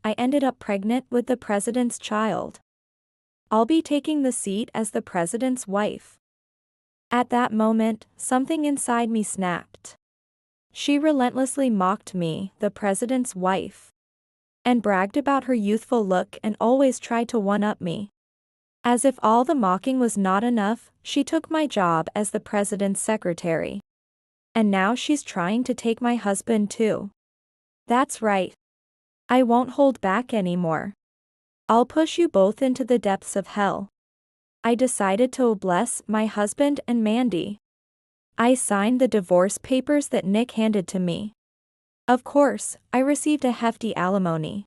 I ended up pregnant with the president's child. I'll be taking the seat as the president's wife. At that moment, something inside me snapped. She relentlessly mocked me, the president's wife, and bragged about her youthful look and always tried to one-up me. As if all the mocking was not enough, she took my job as the president's secretary. And now she's trying to take my husband too. That's right. I won't hold back anymore. I'll push you both into the depths of hell. I decided to bless my husband and Mandy. I signed the divorce papers that Nick handed to me. Of course, I received a hefty alimony.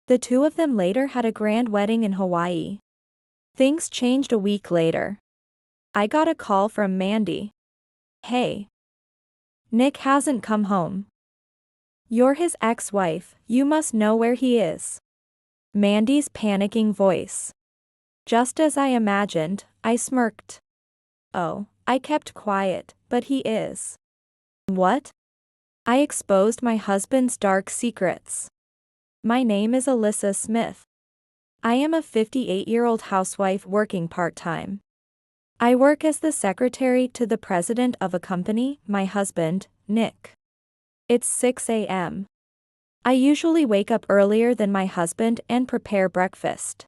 The two of them later had a grand wedding in Hawaii. Things changed a week later. I got a call from Mandy. Hey. Nick hasn't come home. You're his ex-wife, you must know where he is. Mandy's panicking voice. Just as I imagined, I smirked. Oh, I kept quiet, but he is. What? I exposed my husband's dark secrets. My name is Alyssa Smith. I am a 58-year-old housewife working part-time. I work as the secretary to the president of a company, my husband, Nick. It's 6 a.m. I usually wake up earlier than my husband and prepare breakfast.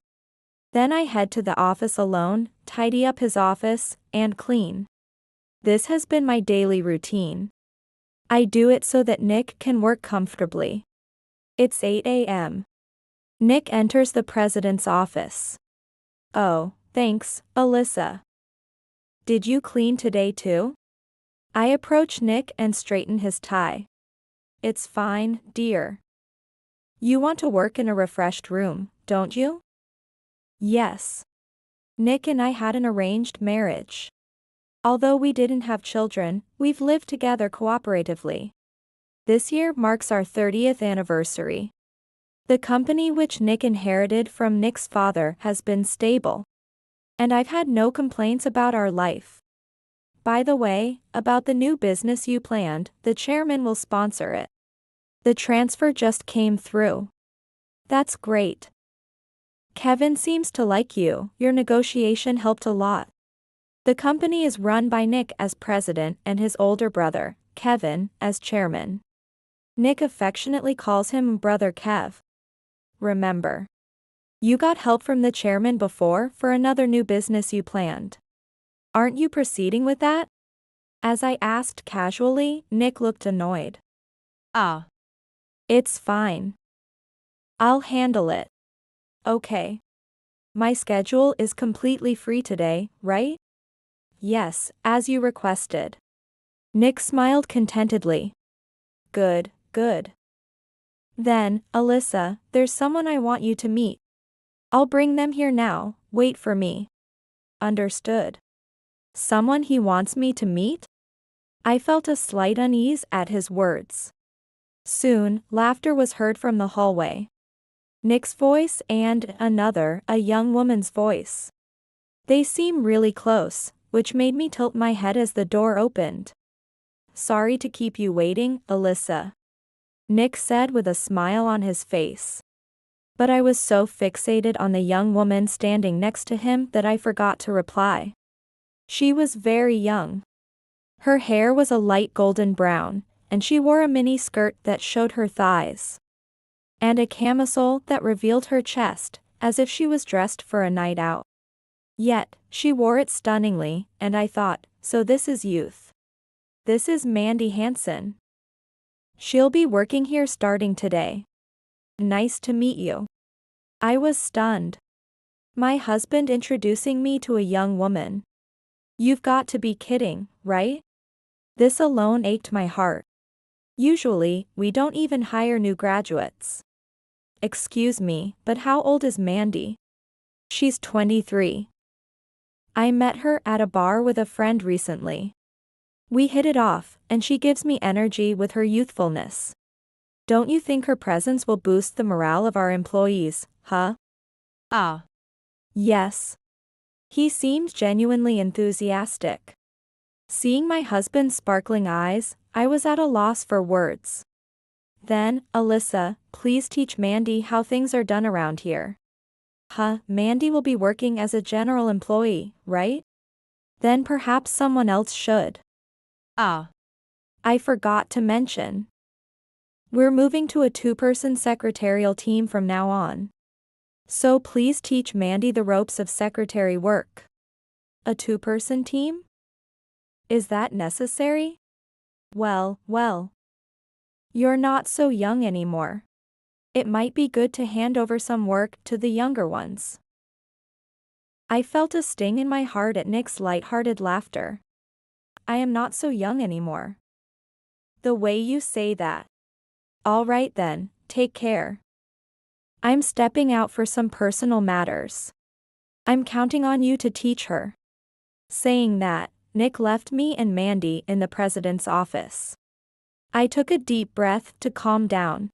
Then I head to the office alone, tidy up his office, and clean. This has been my daily routine. I do it so that Nick can work comfortably. It's 8 a.m. Nick enters the president's office. Oh, thanks, Alyssa. Did you clean today too? I approach Nick and straighten his tie. It's fine, dear. You want to work in a refreshed room, don't you? Yes. Nick and I had an arranged marriage. Although we didn't have children, we've lived together cooperatively. This year marks our 30th anniversary. The company which Nick inherited from Nick's father has been stable. And I've had no complaints about our life. By the way, about the new business you planned, the chairman will sponsor it. The transfer just came through. That's great. Kevin seems to like you, your negotiation helped a lot. The company is run by Nick as president and his older brother, Kevin, as chairman. Nick affectionately calls him Brother Kev. Remember, you got help from the chairman before for another new business you planned. Aren't you proceeding with that? As I asked casually, Nick looked annoyed. It's fine. I'll handle it. Okay. My schedule is completely free today, right? Yes, as you requested. Nick smiled contentedly. Good, good. Then, Alyssa, there's someone I want you to meet. I'll bring them here now, wait for me. Understood. Someone he wants me to meet? I felt a slight unease at his words. Soon, laughter was heard from the hallway. Nick's voice and another, a young woman's voice. They seem really close, which made me tilt my head as the door opened. Sorry to keep you waiting, Alyssa. Nick said with a smile on his face. But I was so fixated on the young woman standing next to him that I forgot to reply. She was very young. Her hair was a light golden brown, and she wore a mini skirt that showed her thighs. And a camisole that revealed her chest, as if she was dressed for a night out. Yet, she wore it stunningly, and I thought, so this is youth. This is Mandy Hansen. She'll be working here starting today. Nice to meet you. I was stunned. My husband introducing me to a young woman. You've got to be kidding, right? This alone ached my heart. Usually, we don't even hire new graduates. Excuse me, but how old is Mandy? She's 23. I met her at a bar with a friend recently. We hit it off, and she gives me energy with her youthfulness. Don't you think her presence will boost the morale of our employees, huh? Yes. He seemed genuinely enthusiastic. Seeing my husband's sparkling eyes, I was at a loss for words. Then, Alyssa, please teach Mandy how things are done around here. Mandy will be working as a general employee, right? Then perhaps someone else should. I forgot to mention. We're moving to a two-person secretarial team from now on. So please teach Mandy the ropes of secretary work. A two-person team? Is that necessary? Well. You're not so young anymore. It might be good to hand over some work to the younger ones. I felt a sting in my heart at Nick's light-hearted laughter. I am not so young anymore. The way you say that. All right then, take care. I'm stepping out for some personal matters. I'm counting on you to teach her. Saying that, Nick left me and Mandy in the president's office. I took a deep breath to calm down.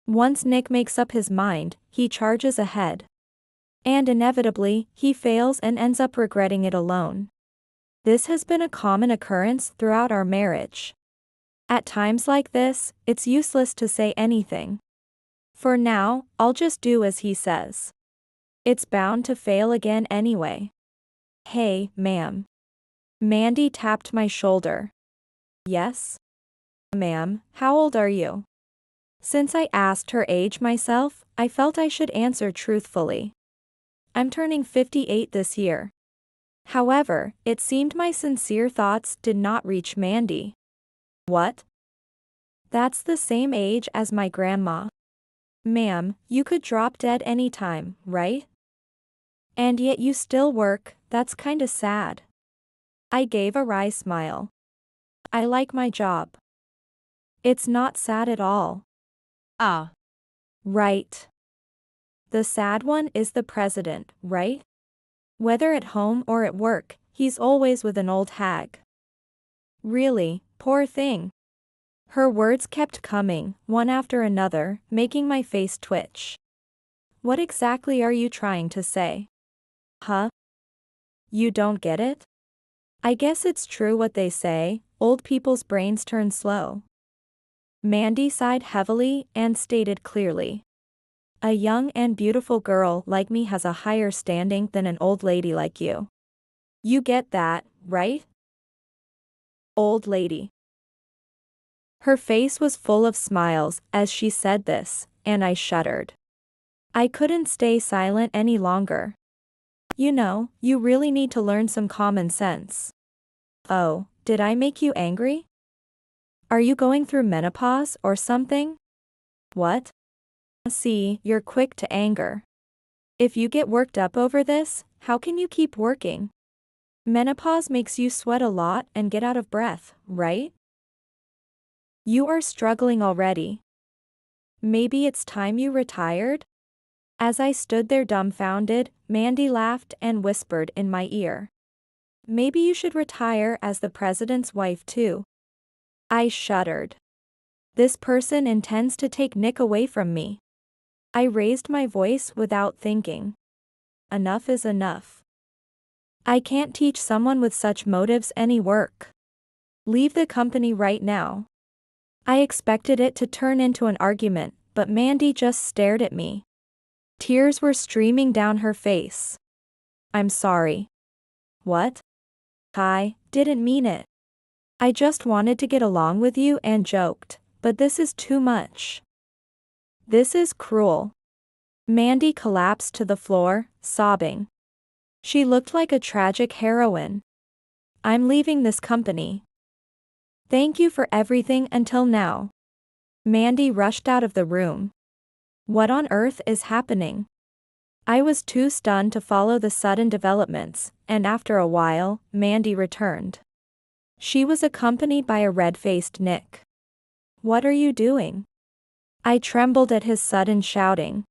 Once Nick makes up his mind, he charges ahead. And inevitably, he fails and ends up regretting it alone. This has been a common occurrence throughout our marriage. At times like this, it's useless to say anything. For now, I'll just do as he says. It's bound to fail again anyway. Hey, ma'am. Mandy tapped my shoulder. Yes? Ma'am, how old are you? Since I asked her age myself, I felt I should answer truthfully. I'm turning 58 this year. However, it seemed my sincere thoughts did not reach Mandy. What? That's the same age as my grandma. Ma'am, you could drop dead any time, right? And yet you still work, that's kinda sad. I gave a wry smile. I like my job. It's not sad at all. Right. The sad one is the president, right? Whether at home or at work, he's always with an old hag. Really, poor thing. Her words kept coming, one after another, making my face twitch. What exactly are you trying to say? You don't get it? I guess it's true what they say, old people's brains turn slow. Mandy sighed heavily and stated clearly. A young and beautiful girl like me has a higher standing than an old lady like you. You get that, right? Old lady. Her face was full of smiles as she said this, and I shuddered. I couldn't stay silent any longer. You know, you really need to learn some common sense. Oh, did I make you angry? Are you going through menopause or something? What? See, you're quick to anger. If you get worked up over this, how can you keep working? Menopause makes you sweat a lot and get out of breath, right? You are struggling already. Maybe it's time you retired? As I stood there dumbfounded, Mandy laughed and whispered in my ear. Maybe you should retire as the president's wife too. I shuddered. This person intends to take Nick away from me. I raised my voice without thinking. Enough is enough. I can't teach someone with such motives any work. Leave the company right now. I expected it to turn into an argument, but Mandy just stared at me. Tears were streaming down her face. I'm sorry. What? I didn't mean it. I just wanted to get along with you and joked, but this is too much. This is cruel. Mandy collapsed to the floor, sobbing. She looked like a tragic heroine. I'm leaving this company. Thank you for everything until now. Mandy rushed out of the room. What on earth is happening? I was too stunned to follow the sudden developments, and after a while, Mandy returned. She was accompanied by a red-faced Nick. What are you doing? I trembled at his sudden shouting.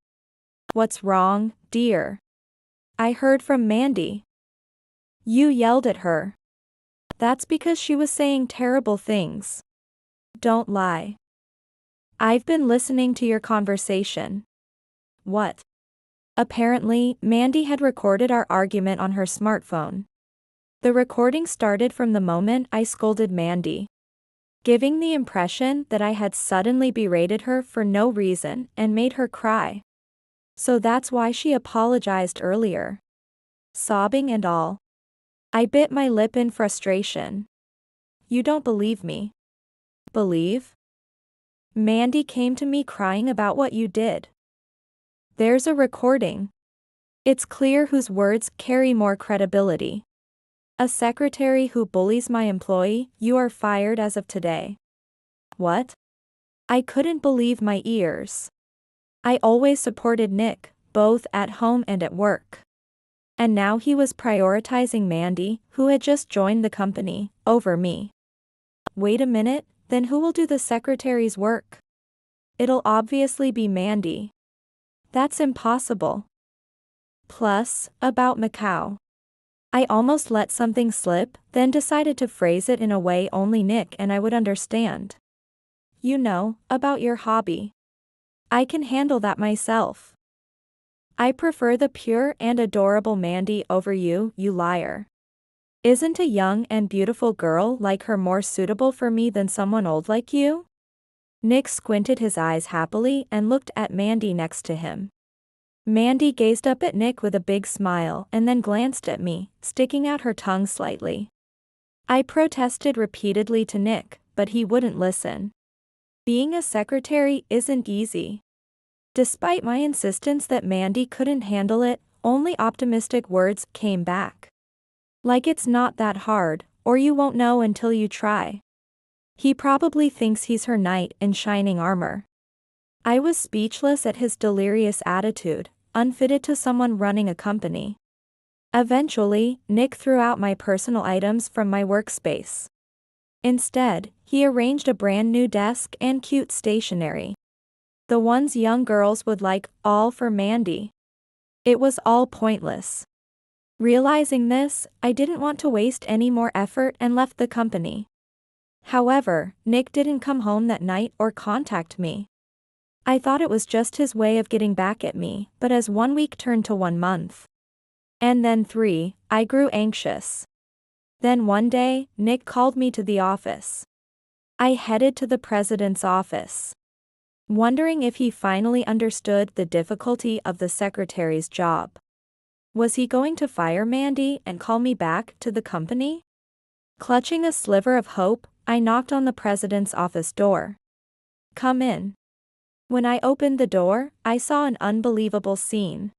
What's wrong, dear? I heard from Mandy. You yelled at her. That's because she was saying terrible things. Don't lie. I've been listening to your conversation. What? Apparently, Mandy had recorded our argument on her smartphone. The recording started from the moment I scolded Mandy. giving the impression that I had suddenly berated her for no reason and made her cry. So that's why she apologized earlier. Sobbing and all. I bit my lip in frustration. You don't believe me. Believe? Mandy came to me crying about what you did. There's a recording. It's clear whose words carry more credibility. A secretary who bullies my employee, you are fired as of today. What? I couldn't believe my ears. I always supported Nick, both at home and at work. And now he was prioritizing Mandy, who had just joined the company, over me. Wait a minute, then who will do the secretary's work? It'll obviously be Mandy. That's impossible. Plus, about Macau. I almost let something slip, then decided to phrase it in a way only Nick and I would understand. You know, about your hobby. I can handle that myself. I prefer the pure and adorable Mandy over you, you liar. Isn't a young and beautiful girl like her more suitable for me than someone old like you? Nick squinted his eyes happily and looked at Mandy next to him. Mandy gazed up at Nick with a big smile and then glanced at me, sticking out her tongue slightly. I protested repeatedly to Nick, but he wouldn't listen. Being a secretary isn't easy. Despite my insistence that Mandy couldn't handle it, only optimistic words came back. Like it's not that hard, or you won't know until you try. He probably thinks he's her knight in shining armor. I was speechless at his delirious attitude, unfitted to someone running a company. Eventually, Nick threw out my personal items from my workspace. Instead, he arranged a brand new desk and cute stationery. The ones young girls would like, all for Mandy. It was all pointless. Realizing this, I didn't want to waste any more effort and left the company. However, Nick didn't come home that night or contact me. I thought it was just his way of getting back at me, but as 1 week turned to 1 month, and then 3, I grew anxious. Then one day, Nick called me to the office. I headed to the president's office, wondering if he finally understood the difficulty of the secretary's job. Was he going to fire Mandy and call me back to the company? Clutching a sliver of hope, I knocked on the president's office door. Come in. When I opened the door, I saw an unbelievable scene.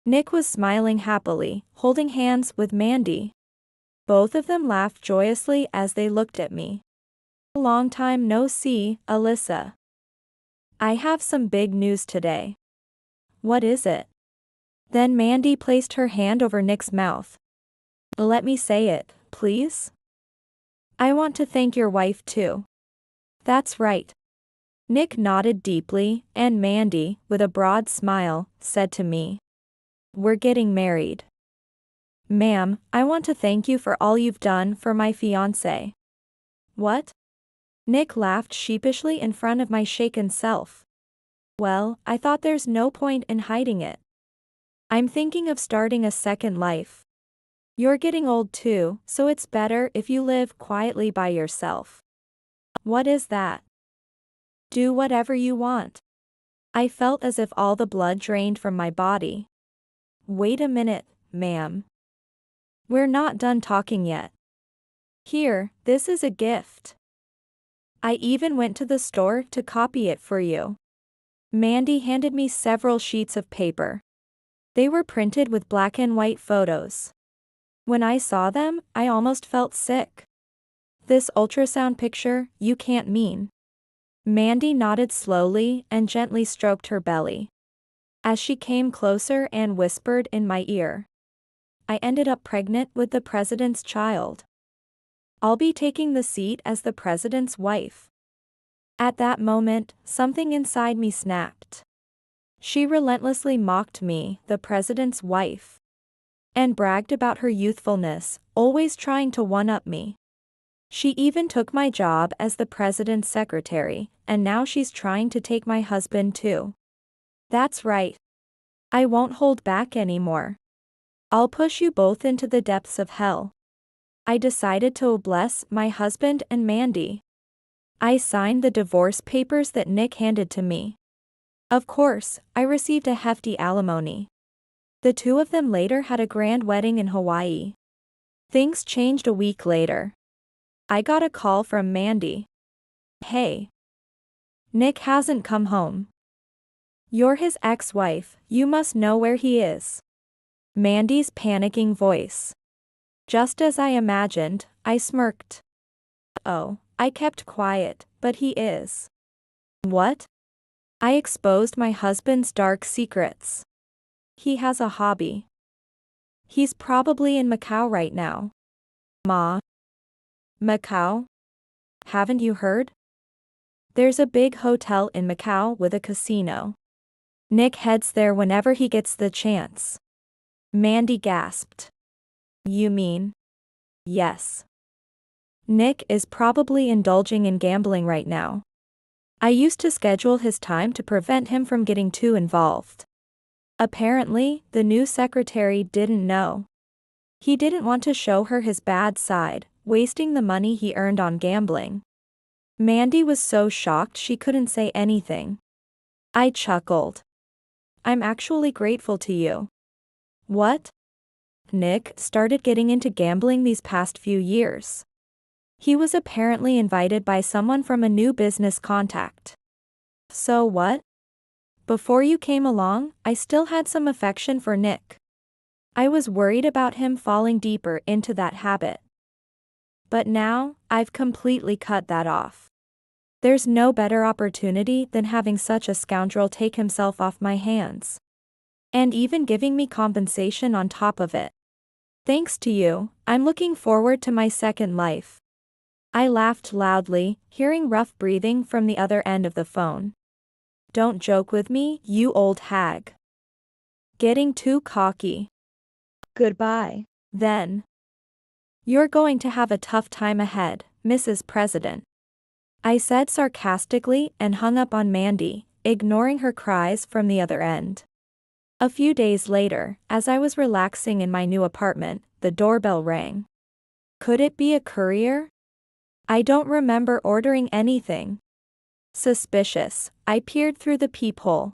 Nick was smiling happily, holding hands with Mandy. Both of them laughed joyously as they looked at me. Long time no see, Alyssa. I have some big news today. What is it? Then Mandy placed her hand over Nick's mouth. Let me say it, please. I want to thank your wife too. That's right. Nick nodded deeply, and Mandy, with a broad smile, said to me, we're getting married. Ma'am, I want to thank you for all you've done for my fiancé. What? Nick laughed sheepishly in front of my shaken self. Well, I thought there's no point in hiding it. I'm thinking of starting a second life. You're getting old too, so it's better if you live quietly by yourself. What is that? Do whatever you want. I felt as if all the blood drained from my body. Wait a minute, ma'am. We're not done talking yet. Here, this is a gift. I even went to the store to copy it for you. Mandy handed me several sheets of paper. They were printed with black and white photos. When I saw them, I almost felt sick. This ultrasound picture, you can't mean. Mandy nodded slowly and gently stroked her belly. As she came closer and whispered in my ear, I ended up pregnant with the president's child. I'll be taking the seat as the president's wife. At that moment, something inside me snapped. She relentlessly mocked me, the president's wife, and bragged about her youthfulness, always trying to one-up me. She even took my job as the president's secretary, and now she's trying to take my husband too. That's right. I won't hold back anymore. I'll push you both into the depths of hell. I decided to bless my husband and Mandy. I signed the divorce papers that Nick handed to me. Of course, I received a hefty alimony. The two of them later had a grand wedding in Hawaii. Things changed a week later. I got a call from Mandy. Hey. Nick hasn't come home. You're his ex-wife, you must know where he is. Mandy's panicking voice. Just as I imagined, I smirked. Oh, I kept quiet, but he is. What? I exposed my husband's dark secrets. He has a hobby. He's probably in Macau right now. Ma. Macau? Haven't you heard? There's a big hotel in Macau with a casino. Nick heads there whenever he gets the chance. Mandy gasped. You mean? Yes. Nick is probably indulging in gambling right now. I used to schedule his time to prevent him from getting too involved. Apparently, the new secretary didn't know. He didn't want to show her his bad side, wasting the money he earned on gambling. Mandy was so shocked she couldn't say anything. I chuckled. I'm actually grateful to you. What? Nick started getting into gambling these past few years. He was apparently invited by someone from a new business contact. So what? Before you came along, I still had some affection for Nick. I was worried about him falling deeper into that habit. But now, I've completely cut that off. There's no better opportunity than having such a scoundrel take himself off my hands. And even giving me compensation on top of it. Thanks to you, I'm looking forward to my second life. I laughed loudly, hearing rough breathing from the other end of the phone. Don't joke with me, you old hag. Getting too cocky. Goodbye, then. You're going to have a tough time ahead, Mrs. President. I said sarcastically and hung up on Mandy, ignoring her cries from the other end. A few days later, as I was relaxing in my new apartment, the doorbell rang. Could it be a courier? I don't remember ordering anything. Suspicious, I peered through the peephole.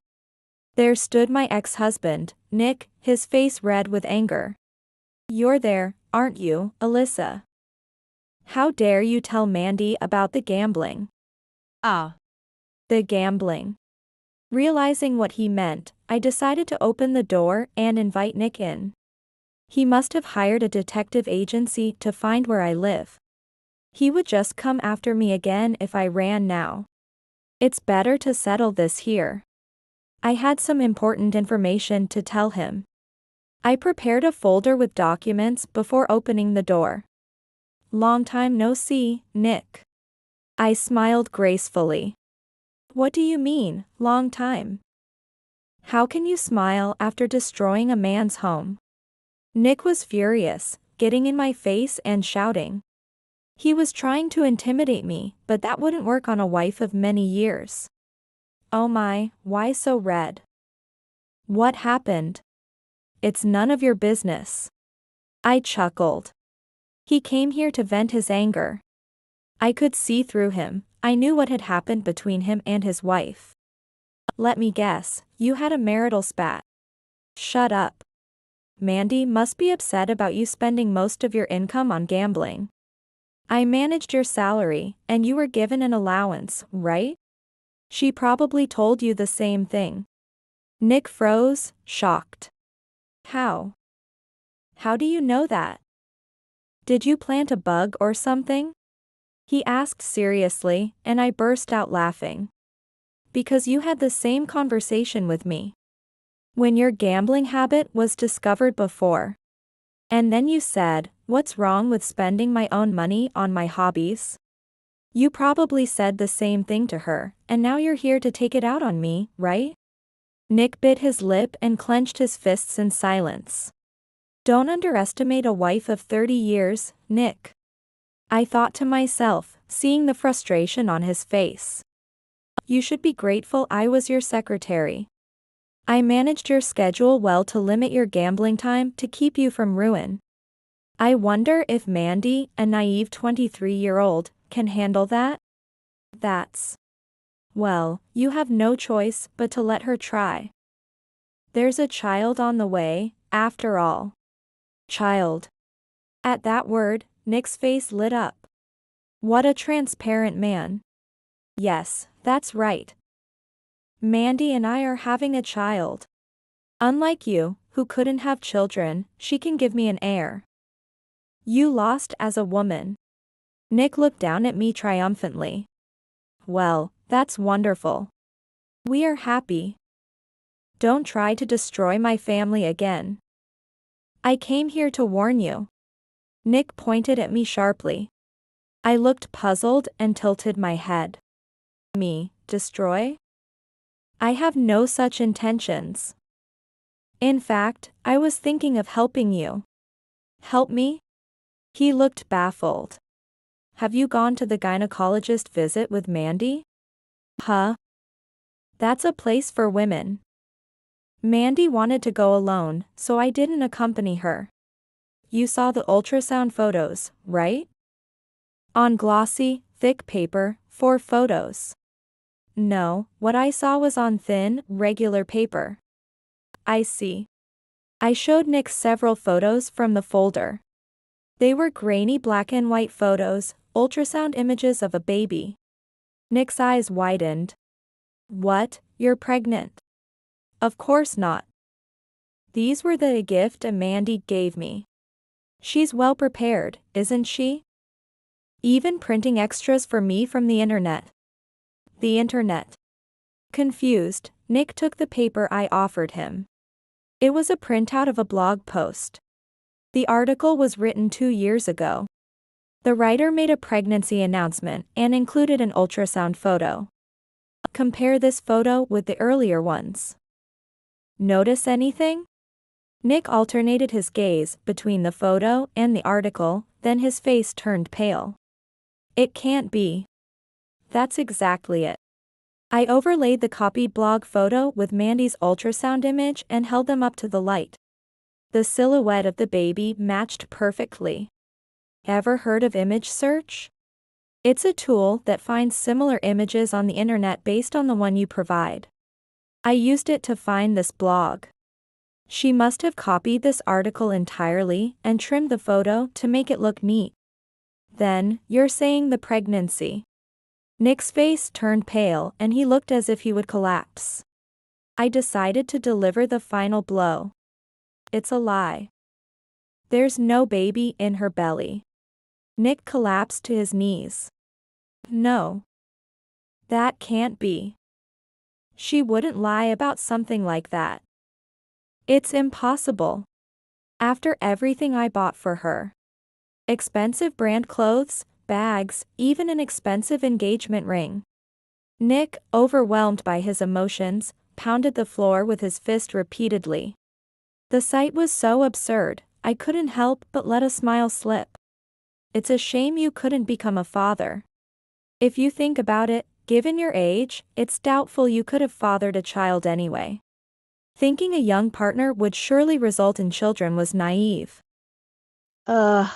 There stood my ex-husband, Nick, his face red with anger. You're there, aren't you, Alyssa? How dare you tell Mandy about the gambling? The gambling. Realizing what he meant, I decided to open the door and invite Nick in. He must have hired a detective agency to find where I live. He would just come after me again if I ran now. It's better to settle this here. I had some important information to tell him. I prepared a folder with documents before opening the door. Long time no see, Nick. I smiled gracefully. What do you mean, long time? How can you smile after destroying a man's home? Nick was furious, getting in my face and shouting. He was trying to intimidate me, but that wouldn't work on a wife of many years. Oh my, why so red? What happened? It's none of your business. I chuckled. He came here to vent his anger. I could see through him, I knew what had happened between him and his wife. Let me guess, you had a marital spat. Shut up. Mandy must be upset about you spending most of your income on gambling. I managed your salary, and you were given an allowance, right? She probably told you the same thing. Nick froze, shocked. How? How do you know that? Did you plant a bug or something? He asked seriously, and I burst out laughing. Because you had the same conversation with me. When your gambling habit was discovered before. And then you said, what's wrong with spending my own money on my hobbies? You probably said the same thing to her, and now you're here to take it out on me, right? Nick bit his lip and clenched his fists in silence. Don't underestimate a wife of 30 years, Nick. I thought to myself, seeing the frustration on his face. You should be grateful I was your secretary. I managed your schedule well to limit your gambling time to keep you from ruin. I wonder if Mandy, a naive 23-year-old, can handle that? Well, you have no choice but to let her try. There's a child on the way, after all. Child. At that word, Nick's face lit up. What a transparent man. Yes, that's right. Mandy and I are having a child. Unlike you, who couldn't have children, she can give me an heir. You lost as a woman. Nick looked down at me triumphantly. Well, that's wonderful. We are happy. Don't try to destroy my family again. I came here to warn you. Nick pointed at me sharply. I looked puzzled and tilted my head. Me, destroy? I have no such intentions. In fact, I was thinking of helping you. Help me? He looked baffled. Have you gone to the gynecologist visit with Mandy? Huh? That's a place for women. Mandy wanted to go alone, so I didn't accompany her. You saw the ultrasound photos, right? On glossy, thick paper, 4 photos. No, what I saw was on thin, regular paper. I see. I showed Nick several photos from the folder. They were grainy black and white photos, ultrasound images of a baby. Nick's eyes widened. What, you're pregnant? Of course not. These were the gift Mandy gave me. She's well prepared, isn't she? Even printing extras for me from the internet. The internet. Confused, Nick took the paper I offered him. It was a printout of a blog post. The article was written 2 years ago. The writer made a pregnancy announcement and included an ultrasound photo. Compare this photo with the earlier ones. Notice anything? Nick alternated his gaze between the photo and the article, then his face turned pale. It can't be. That's exactly it. I overlaid the copied blog photo with Mandy's ultrasound image and held them up to the light. The silhouette of the baby matched perfectly. Ever heard of image search? It's a tool that finds similar images on the internet based on the one you provide. I used it to find this blog. She must have copied this article entirely and trimmed the photo to make it look neat. Then, you're saying the pregnancy. Nick's face turned pale and he looked as if he would collapse. I decided to deliver the final blow. It's a lie. There's no baby in her belly. Nick collapsed to his knees. No. That can't be. She wouldn't lie about something like that. It's impossible. After everything I bought for her. Expensive brand clothes, bags, even an expensive engagement ring. Nick, overwhelmed by his emotions, pounded the floor with his fist repeatedly. The sight was so absurd, I couldn't help but let a smile slip. It's a shame you couldn't become a father. If you think about it, given your age, it's doubtful you could have fathered a child anyway. Thinking a young partner would surely result in children was naive. Ugh.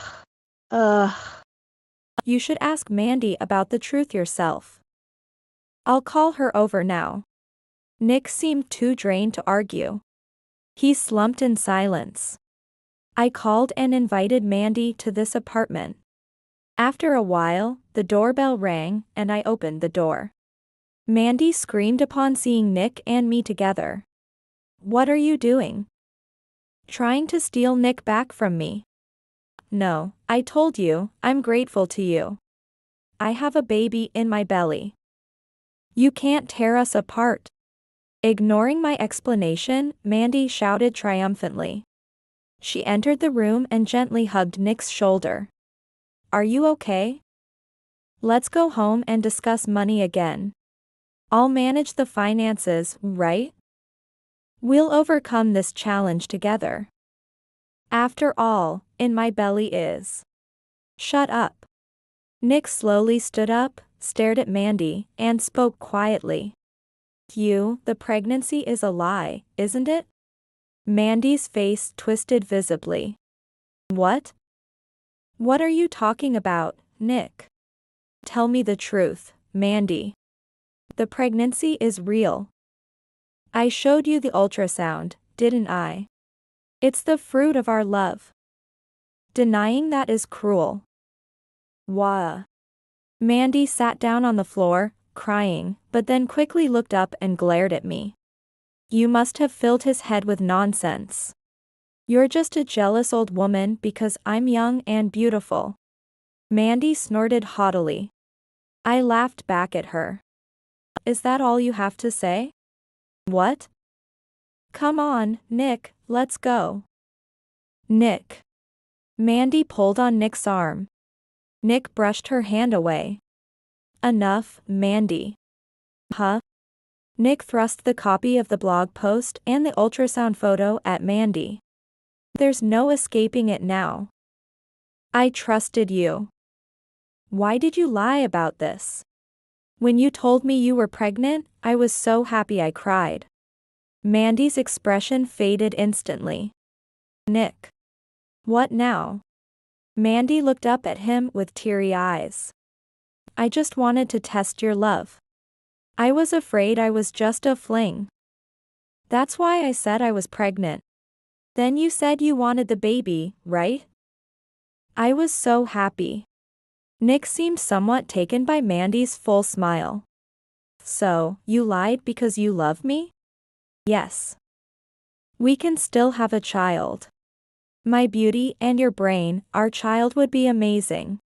You should ask Mandy about the truth yourself. I'll call her over now. Nick seemed too drained to argue. He slumped in silence. I called and invited Mandy to this apartment. After a while, the doorbell rang and I opened the door. Mandy screamed upon seeing Nick and me together. What are you doing? Trying to steal Nick back from me. No, I told you, I'm grateful to you. I have a baby in my belly. You can't tear us apart. Ignoring my explanation, Mandy shouted triumphantly. She entered the room and gently hugged Nick's shoulder. Are you okay? Let's go home and discuss money again. I'll manage the finances, right? We'll overcome this challenge together. After all, in my belly is. Shut up. Nick slowly stood up, stared at Mandy, and spoke quietly. The pregnancy is a lie, isn't it? Mandy's face twisted visibly. What? What are you talking about, Nick? Tell me the truth, Mandy. The pregnancy is real. I showed you the ultrasound, didn't I? It's the fruit of our love. Denying that is cruel. Wah. Mandy sat down on the floor, crying, but then quickly looked up and glared at me. You must have filled his head with nonsense. You're just a jealous old woman because I'm young and beautiful. Mandy snorted haughtily. I laughed back at her. Is that all you have to say? What? Come on, Nick, let's go. Nick. Mandy pulled on Nick's arm. Nick brushed her hand away. Enough, Mandy. Huh? Nick thrust the copy of the blog post and the ultrasound photo at Mandy. There's no escaping it now. I trusted you. Why did you lie about this? When you told me you were pregnant, I was so happy I cried. Mandy's expression faded instantly. Nick. What now? Mandy looked up at him with teary eyes. I just wanted to test your love. I was afraid I was just a fling. That's why I said I was pregnant. Then you said you wanted the baby, right? I was so happy. Nick seemed somewhat taken by Mandy's full smile. So, you lied because you love me? Yes. We can still have a child. My beauty and your brain, our child would be amazing.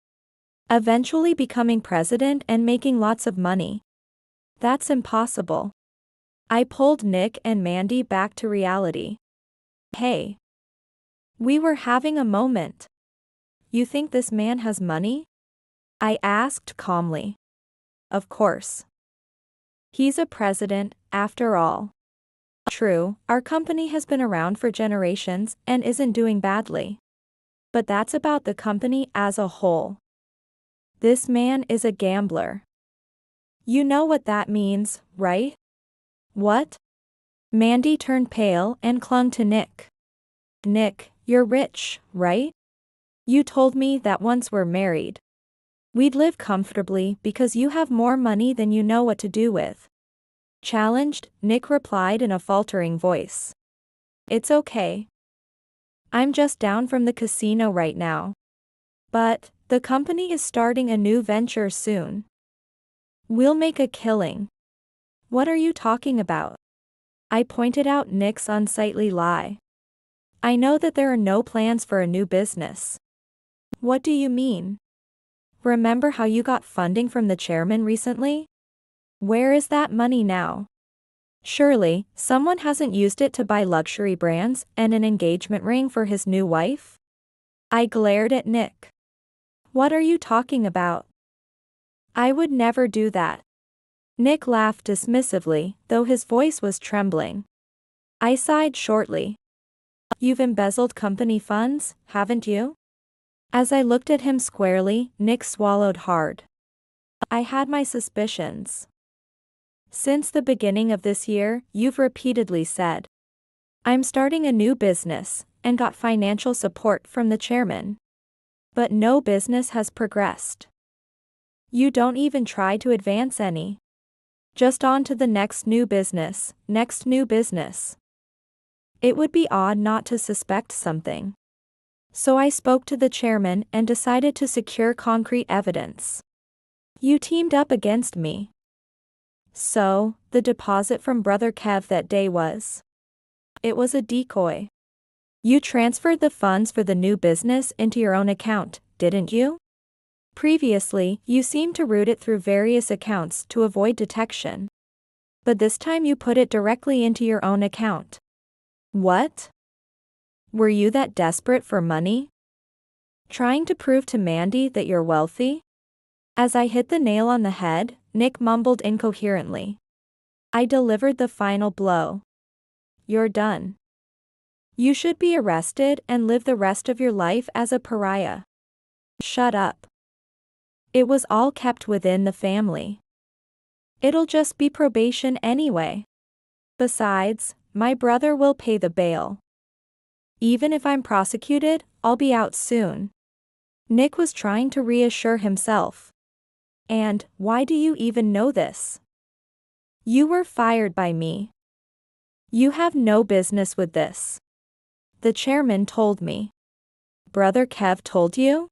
Eventually becoming president and making lots of money. That's impossible. I pulled Nick and Mandy back to reality. Hey. We were having a moment. You think this man has money? I asked calmly. Of course. He's a president, after all. True, our company has been around for generations and isn't doing badly. But that's about the company as a whole. This man is a gambler. You know what that means, right? What? Mandy turned pale and clung to Nick. Nick, you're rich, right? You told me that once we're married, we'd live comfortably because you have more money than you know what to do with. Challenged, Nick replied in a faltering voice. It's okay. I'm just down from the casino right now. But, the company is starting a new venture soon. We'll make a killing. What are you talking about? I pointed out Nick's unsightly lie. I know that there are no plans for a new business. What do you mean? Remember how you got funding from the chairman recently? Where is that money now? Surely, someone hasn't used it to buy luxury brands and an engagement ring for his new wife? I glared at Nick. What are you talking about? I would never do that. Nick laughed dismissively, though his voice was trembling. I sighed shortly. You've embezzled company funds, haven't you? As I looked at him squarely, Nick swallowed hard. I had my suspicions. Since the beginning of this year, you've repeatedly said, I'm starting a new business, and got financial support from the chairman. But no business has progressed. You don't even try to advance any. Just on to the next new business, next new business. It would be odd not to suspect something. So I spoke to the chairman and decided to secure concrete evidence. You teamed up against me. So, the deposit from Brother Kev that day was. It was a decoy. You transferred the funds for the new business into your own account, didn't you? Previously, you seemed to route it through various accounts to avoid detection. But this time you put it directly into your own account. What? Were you that desperate for money? Trying to prove to Mandy that you're wealthy? As I hit the nail on the head, Nick mumbled incoherently. I delivered the final blow. You're done. You should be arrested and live the rest of your life as a pariah. Shut up. It was all kept within the family. It'll just be probation anyway. Besides, my brother will pay the bail. Even if I'm prosecuted, I'll be out soon. Nick was trying to reassure himself. And, why do you even know this? You were fired by me. You have no business with this. The chairman told me. Brother Kev told you?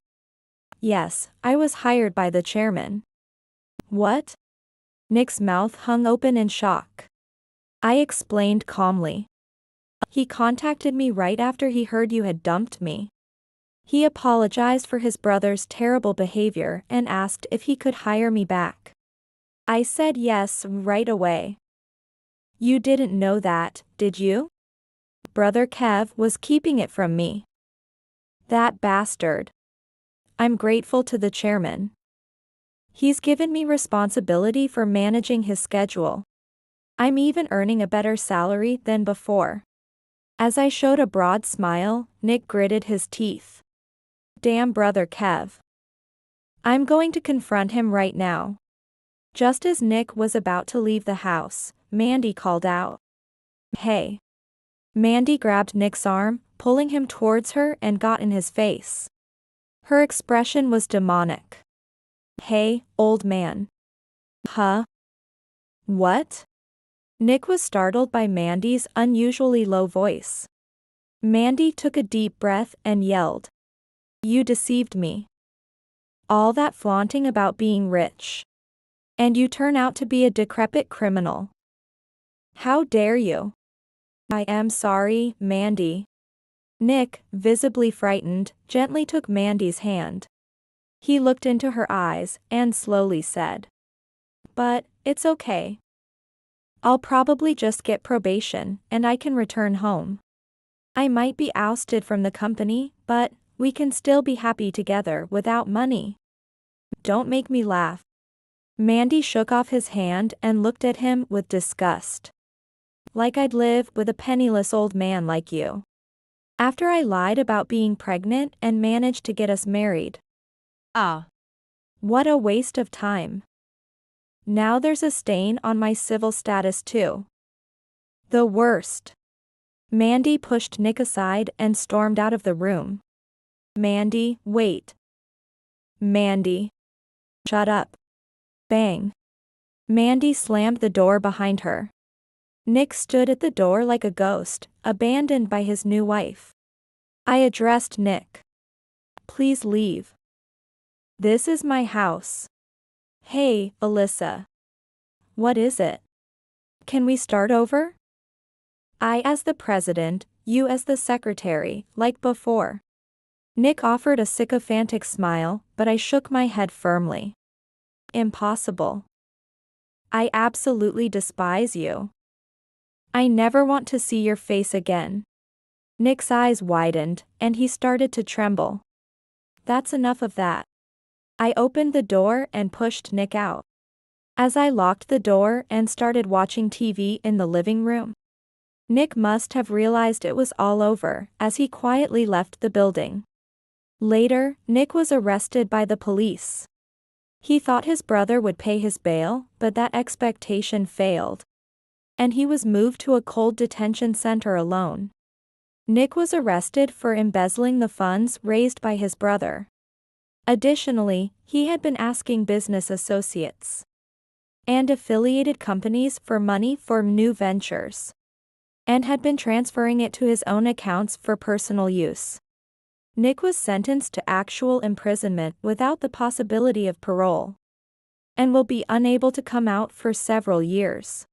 Yes, I was hired by the chairman. What? Nick's mouth hung open in shock. I explained calmly. He contacted me right after he heard you had dumped me. He apologized for his brother's terrible behavior and asked if he could hire me back. I said yes right away. You didn't know that, did you? Brother Kev was keeping it from me. That bastard. I'm grateful to the chairman. He's given me responsibility for managing his schedule. I'm even earning a better salary than before. As I showed a broad smile, Nick gritted his teeth. Damn Brother Kev. I'm going to confront him right now. Just as Nick was about to leave the house, Mandy called out. Hey. Mandy grabbed Nick's arm, pulling him towards her and got in his face. Her expression was demonic. Hey, old man. Huh? What? Nick was startled by Mandy's unusually low voice. Mandy took a deep breath and yelled. You deceived me. All that flaunting about being rich. And you turn out to be a decrepit criminal. How dare you? I am sorry, Mandy. Nick, visibly frightened, gently took Mandy's hand. He looked into her eyes and slowly said. But, it's okay. I'll probably just get probation and I can return home. I might be ousted from the company, but we can still be happy together without money. Don't make me laugh. Mandy shook off his hand and looked at him with disgust. Like I'd live with a penniless old man like you. After I lied about being pregnant and managed to get us married. Ah. What a waste of time. Now there's a stain on my civil status too. The worst. Mandy pushed Nick aside and stormed out of the room. Mandy, wait. Mandy. Shut up. Bang. Mandy slammed the door behind her. Nick stood at the door like a ghost, abandoned by his new wife. I addressed Nick. Please leave. This is my house. Hey, Alyssa. What is it? Can we start over? I as the president, you as the secretary, like before. Nick offered a sycophantic smile, but I shook my head firmly. Impossible. I absolutely despise you. I never want to see your face again. Nick's eyes widened, and he started to tremble. That's enough of that. I opened the door and pushed Nick out. As I locked the door and started watching TV in the living room, Nick must have realized it was all over, as he quietly left the building. Later, Nick was arrested by the police. He thought his brother would pay his bail, but that expectation failed. And he was moved to a cold detention center alone. Nick was arrested for embezzling the funds raised by his brother. Additionally, he had been asking business associates and affiliated companies for money for new ventures, and had been transferring it to his own accounts for personal use. Nick was sentenced to actual imprisonment without the possibility of parole, and will be unable to come out for several years.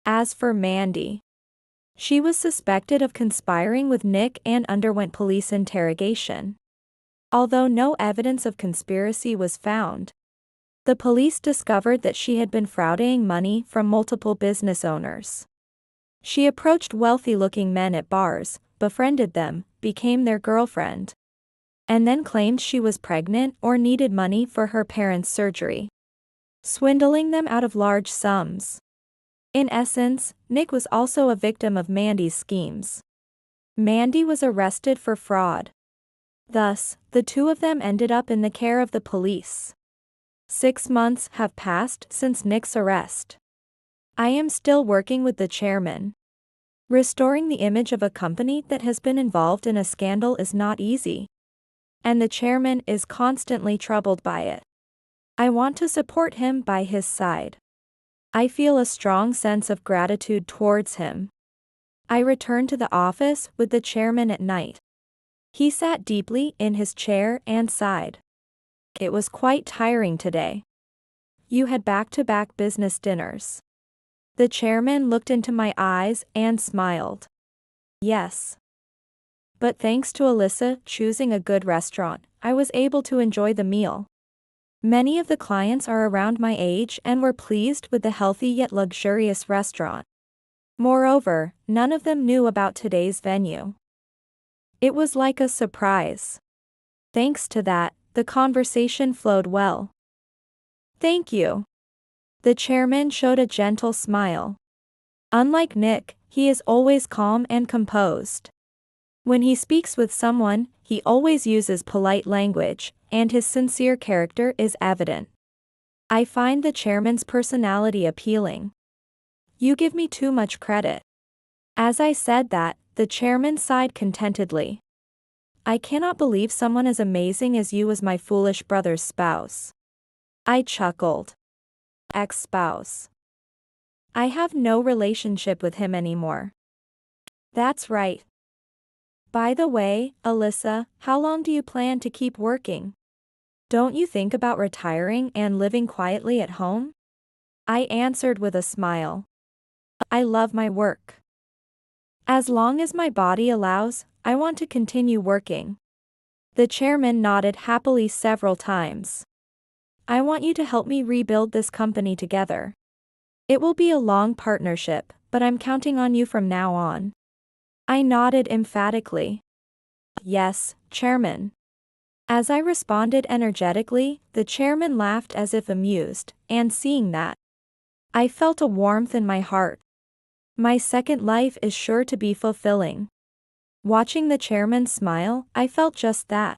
As for Mandy, she was suspected of conspiring with Nick and underwent police interrogation. Although no evidence of conspiracy was found, the police discovered that she had been frauding money from multiple business owners. She approached wealthy-looking men at bars, befriended them, became their girlfriend, and then claimed she was pregnant or needed money for her parents' surgery, swindling them out of large sums. In essence, Nick was also a victim of Mandy's schemes. Mandy was arrested for fraud. Thus, the two of them ended up in the care of the police. 6 months have passed since Nick's arrest. I am still working with the chairman. Restoring the image of a company that has been involved in a scandal is not easy. And the chairman is constantly troubled by it. I want to support him by his side. I feel a strong sense of gratitude towards him. I returned to the office with the chairman at night. He sat deeply in his chair and sighed. It was quite tiring today. You had back-to-back business dinners. The chairman looked into my eyes and smiled. Yes. But thanks to Alyssa choosing a good restaurant, I was able to enjoy the meal. Many of the clients are around my age and were pleased with the healthy yet luxurious restaurant. Moreover, none of them knew about today's venue. It was like a surprise. Thanks to that, the conversation flowed well. Thank you. The chairman showed a gentle smile. Unlike Nick, he is always calm and composed. When he speaks with someone, he always uses polite language, and his sincere character is evident. I find the chairman's personality appealing. You give me too much credit. As I said that, the chairman sighed contentedly. I cannot believe someone as amazing as you was my foolish brother's spouse. I chuckled. Ex-spouse. I have no relationship with him anymore. That's right. By the way, Alyssa, how long do you plan to keep working? Don't you think about retiring and living quietly at home? I answered with a smile. I love my work. As long as my body allows, I want to continue working. The chairman nodded happily several times. I want you to help me rebuild this company together. It will be a long partnership, but I'm counting on you from now on. I nodded emphatically. Yes, Chairman. As I responded energetically, the chairman laughed as if amused, and seeing that, I felt a warmth in my heart. My second life is sure to be fulfilling. Watching the chairman smile, I felt just that.